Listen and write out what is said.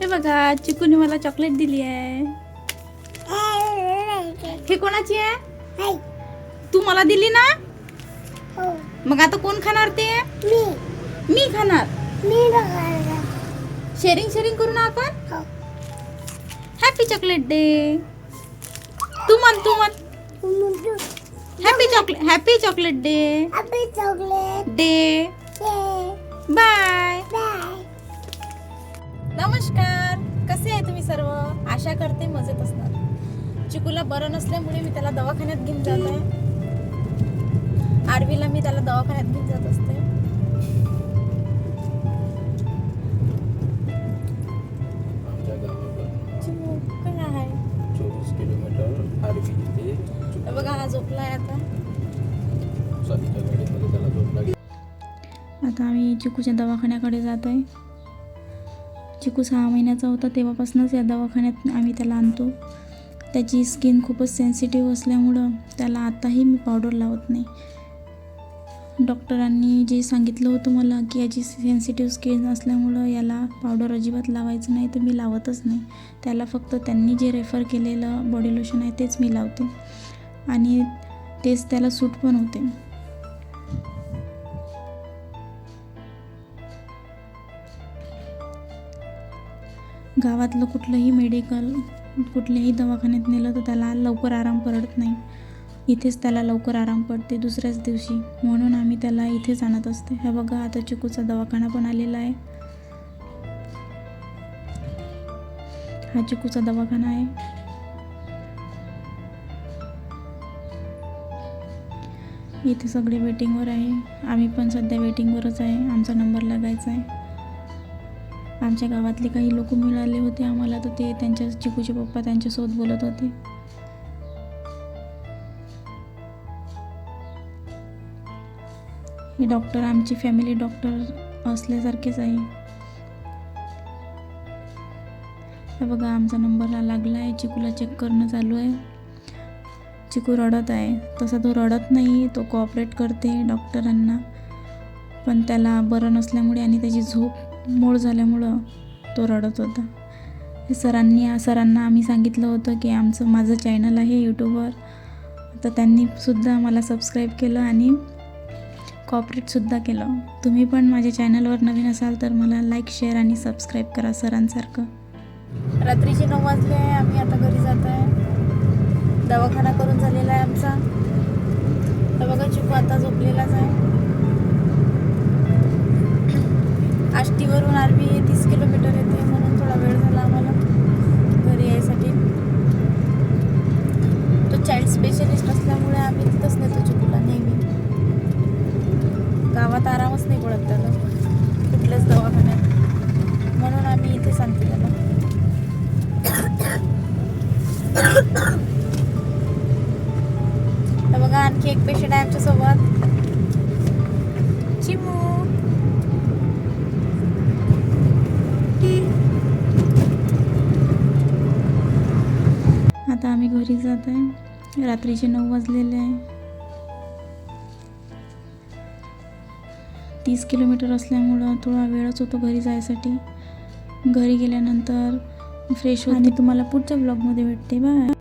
हे बघा चिकूने मला चॉकलेट दिली आहे. हे कोणाची आहे? तू मला दिली ना. मग आता कोण खाणार ते? मी खाणार. शेअरिंग करू ना आपण. Happy chocolate day. तू म्हण happy chocolate day. Day bye. नमस्कार, कसे आहे तुम्ही सर्व? आशा करते मजेत असणार. चिकूला बरं नसल्यामुळे मी त्याला दवाखान्यात घेऊन जात आहे. आरवीला मी त्याला दवाखान्यात घेऊन जात असते. काय आहे 24 किलोमीटर आरवी ते बघा. हा झोपलाय आता. सालीच्या गाडीमध्ये त्याला झोप लागली. आता आम्ही चिकूच्या दवाखान्याकडे जात आहे. चिकू 6 महिन्याचा होता तेव्हापासूनच या दवाखान्यात आम्ही त्याला आणतो. त्याची स्किन खूपच सेन्सिटिव्ह असल्यामुळं त्याला आताही मी पावडर लावत नाही. डॉक्टरांनी जे सांगितलं होतं मला की याची सेन्सिटिव्ह स्किन असल्यामुळं याला पावडर अजिबात लावायचं नाही, तर मी लावतच नाही. त्याला फक्त त्यांनी जे रेफर केलेलं बॉडी लोशन आहे तेच मी लावते आणि तेच त्याला सूट पण होते. गावातलं कुठलंही मेडिकल, कुठल्याही दवाखान्यात नेलं तर त्याला लवकर आराम पडत नाही. इथेच त्याला लवकर आराम पडते दुसऱ्याच दिवशी, म्हणून आम्ही त्याला इथेच आणत असते. हे बघा आता चिकूचा दवाखाना पण आलेला आहे. हा चिकूचा दवाखाना आहे. इथे सगळे वेटिंगवर आहे. आम्ही पण सध्या वेटिंगवरच आहे. आमचा नंबर लागायचा आहे. आमच्या गावातले काही लोक मिळाले होते आम्हाला, तर ते त्यांच्या चिकूचे पप्पा त्यांच्यासोबत बोलत होते. हे डॉक्टर आमची फॅमिली डॉक्टर असल्यासारखेच आहे. हे बघा आमचा नंबर लागला आहे. चिकूला चेक करणं चालू आहे. चिकू रडत आहे. तसा तो रडत नाही, तो कोऑपरेट करते डॉक्टरांना, पण त्याला बरं नसल्यामुळे आणि त्याची झोप मोड झाल्यामुळं तो रडत होता. सरांना आम्ही सांगितलं होतं की माझं चॅनल आहे यूट्यूबवर, तर त्यांनी सुद्धा मला सबस्क्राईब केलं आणि कॉपरेटसुद्धा केलं. तुम्ही पण माझ्या चॅनलवर नवीन असाल तर मला लाईक, शेअर आणि सबस्क्राईब करा सरांसारखं. रात्रीचे 9 वाजले आहे. आम्ही आता घरी जात आहे. दवाखाना करून झालेला आहे आमचा. तर बघा चिकू आता झोपलेलाच आहे. आष्टीवरून आरवी 30 किलोमीटर येते, म्हणून थोडा वेळ झाला आम्हाला घरी यायसाठी. तो चाइल्ड स्पेशलिस्ट असल्यामुळे आम्ही तिथंच नेतो चिकूला नेहमी. गावात आरामच नाही पडत त्याला कुठल्याच दवाखान्यात, म्हणून आम्ही इथे सांगतो त्याला. तर बघा आणखी एक पेशंट आहे आमच्यासोबत, चिमू. आता आम्ही घरी जात आहे. रात्रीचे 9 वाजलेले आहे. 30 किलोमीटर असल्यामुळं थोडा वेळच होतो घरी जायसाठी. घरी गेल्यानंतर फ्रेश होते आणि तुम्हाला पुढच्या ब्लॉगमध्ये भेटते. बाय.